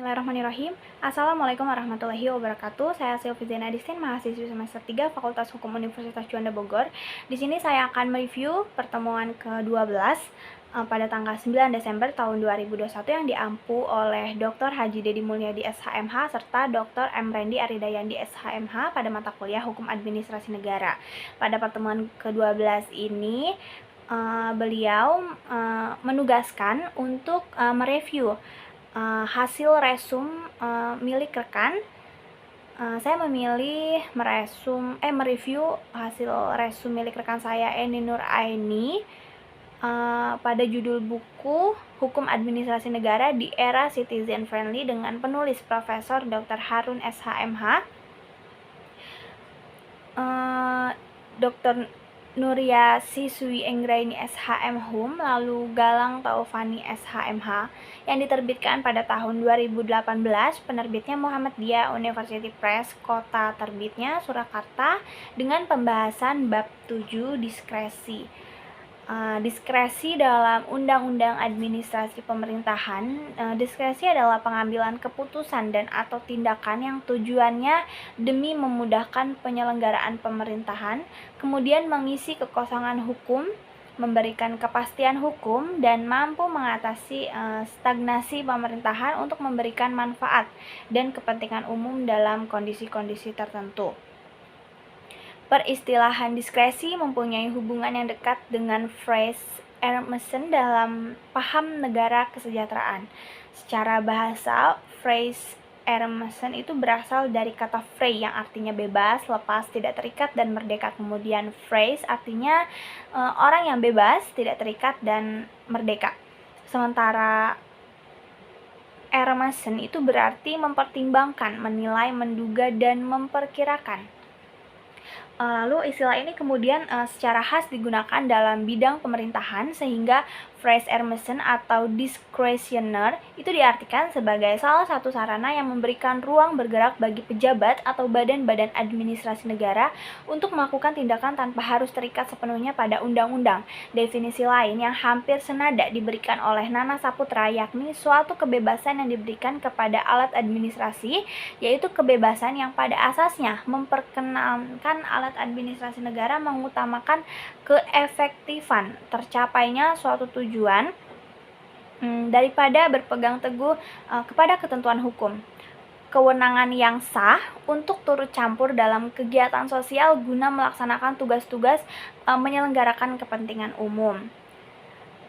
Bismillahirrahmanirrahim. Assalamualaikum warahmatullahi wabarakatuh. Saya Sylvie Zena Adistin, mahasiswi semester 3 Fakultas Hukum Universitas Juanda Bogor. Di sini saya akan mereview pertemuan ke-12 pada tanggal 9 Desember tahun 2021 yang diampu oleh Dr. Haji Dedi Mulyadi SHMH serta Dr. M. Rendi Aridayandi SHMH pada mata kuliah Hukum Administrasi Negara. Pada pertemuan ke-12 ini beliau menugaskan untuk mereview hasil resum milik rekan. Saya memilih mereview hasil resum milik rekan saya Eni Nur Aini pada judul buku Hukum Administrasi Negara di Era Citizen Friendly dengan penulis Profesor Dr. Harun SHMH, Dr. Nuria Siswi Enggraini SHM Hum, lalu Galang Taufani SHMH, yang diterbitkan pada tahun 2018. Penerbitnya Muhammadiyah University Press, kota terbitnya Surakarta, dengan pembahasan bab 7 diskresi. Diskresi dalam Undang-Undang Administrasi Pemerintahan. Diskresi adalah pengambilan keputusan dan atau tindakan yang tujuannya demi memudahkan penyelenggaraan pemerintahan, kemudian mengisi kekosongan hukum, memberikan kepastian hukum, dan mampu mengatasi stagnasi pemerintahan untuk memberikan manfaat dan kepentingan umum dalam kondisi-kondisi tertentu. Peristilahan diskresi mempunyai hubungan yang dekat dengan phrase Emerson dalam paham negara kesejahteraan. Secara bahasa, phrase Emerson itu berasal dari kata free yang artinya bebas, lepas, tidak terikat, dan merdeka. Kemudian phrase artinya orang yang bebas, tidak terikat, dan merdeka. Sementara Emerson itu berarti mempertimbangkan, menilai, menduga, dan memperkirakan. Lalu istilah ini kemudian secara khas digunakan dalam bidang pemerintahan, sehingga phrase Emerson atau discretioner itu diartikan sebagai salah satu sarana yang memberikan ruang bergerak bagi pejabat atau badan-badan administrasi negara untuk melakukan tindakan tanpa harus terikat sepenuhnya pada undang-undang. Definisi lain yang hampir senada diberikan oleh Nana Saputra, yakni suatu kebebasan yang diberikan kepada alat administrasi, yaitu kebebasan yang pada asasnya memperkenankan alat administrasi negara mengutamakan keefektifan tercapainya suatu tujuan daripada berpegang teguh kepada ketentuan hukum. Kewenangan yang sah untuk turut campur dalam kegiatan sosial guna melaksanakan tugas-tugas menyelenggarakan kepentingan umum.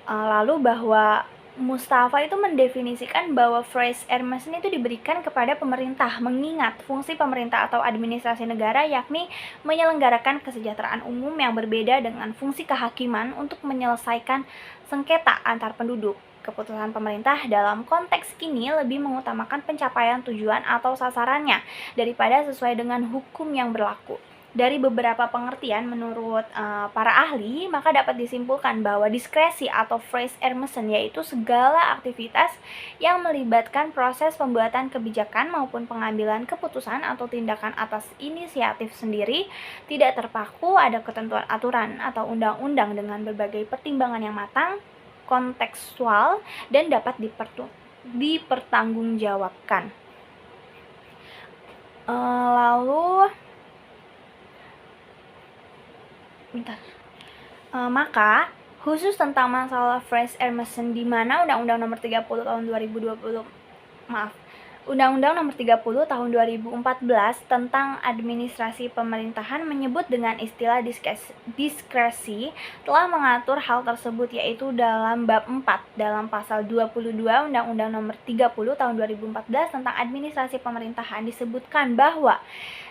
Lalu bahwa Mustafa itu mendefinisikan bahwa phrase Emerson itu diberikan kepada pemerintah, mengingat fungsi pemerintah atau administrasi negara yakni menyelenggarakan kesejahteraan umum yang berbeda dengan fungsi kehakiman untuk menyelesaikan sengketa antar penduduk. Keputusan pemerintah dalam konteks ini lebih mengutamakan pencapaian tujuan atau sasarannya daripada sesuai dengan hukum yang berlaku. Dari beberapa pengertian menurut para ahli, maka dapat disimpulkan bahwa diskresi atau phrase Emerson yaitu segala aktivitas yang melibatkan proses pembuatan kebijakan maupun pengambilan keputusan atau tindakan atas inisiatif sendiri, tidak terpaku ada ketentuan aturan atau undang-undang dengan berbagai pertimbangan yang matang, kontekstual, dan dapat dipertanggungjawabkan. Maka khusus tentang masalah phrase Emerson, di mana Undang-Undang Nomor 30 tahun 2020 Undang-Undang Nomor 30 tahun 2014 tentang administrasi pemerintahan menyebut dengan istilah diskresi telah mengatur hal tersebut, yaitu dalam bab 4 dalam pasal 22 Undang-Undang Nomor 30 tahun 2014 tentang administrasi pemerintahan disebutkan bahwa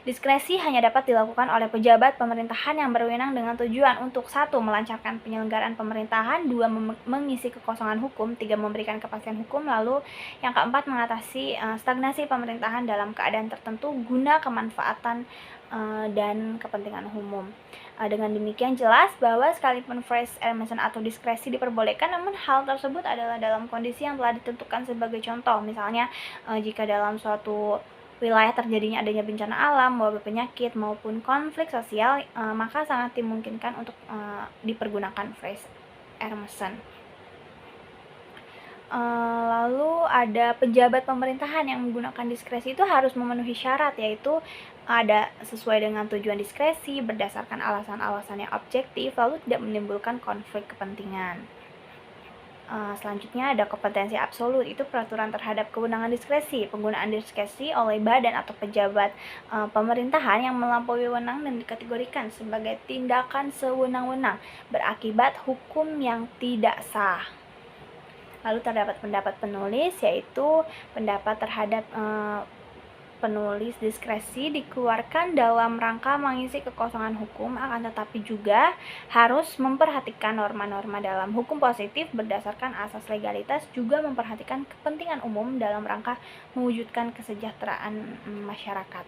diskresi hanya dapat dilakukan oleh pejabat pemerintahan yang berwenang dengan tujuan untuk 1. Melancarkan penyelenggaraan pemerintahan, 2. Mengisi kekosongan hukum, 3. Memberikan kepastian hukum, lalu yang keempat mengatasi stagnasi pemerintahan dalam keadaan tertentu guna kemanfaatan dan kepentingan umum. Dengan demikian jelas bahwa sekalipun phrase Emerson atau diskresi diperbolehkan, namun hal tersebut adalah dalam kondisi yang telah ditentukan sebagai contoh. Misalnya jika dalam suatu wilayah terjadinya adanya bencana alam, wabah penyakit, maupun konflik sosial, maka sangat dimungkinkan untuk dipergunakan phrase Emerson. Lalu ada pejabat pemerintahan yang menggunakan diskresi itu harus memenuhi syarat, yaitu ada sesuai dengan tujuan diskresi, berdasarkan alasan-alasan yang objektif, lalu tidak menimbulkan konflik kepentingan. Selanjutnya ada kompetensi absolut, itu peraturan terhadap kewenangan diskresi. Penggunaan diskresi oleh badan atau pejabat pemerintahan yang melampaui wewenang dan dikategorikan sebagai tindakan sewenang-wenang berakibat hukum yang tidak sah. Lalu terdapat pendapat penulis, yaitu pendapat terhadap penulis diskresi dikeluarkan dalam rangka mengisi kekosongan hukum, akan tetapi juga harus memperhatikan norma-norma dalam hukum positif berdasarkan asas legalitas, juga memperhatikan kepentingan umum dalam rangka mewujudkan kesejahteraan masyarakat.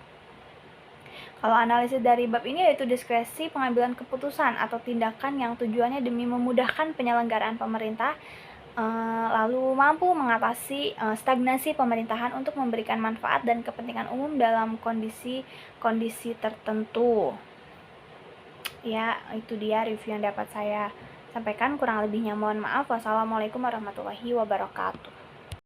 Kalau analisis dari bab ini yaitu diskresi pengambilan keputusan atau tindakan yang tujuannya demi memudahkan penyelenggaraan pemerintah, lalu mampu mengatasi stagnasi pemerintahan untuk memberikan manfaat dan kepentingan umum dalam kondisi tertentu. Ya, itu dia review yang dapat saya sampaikan. Kurang lebihnya mohon maaf. Wassalamualaikum warahmatullahi wabarakatuh.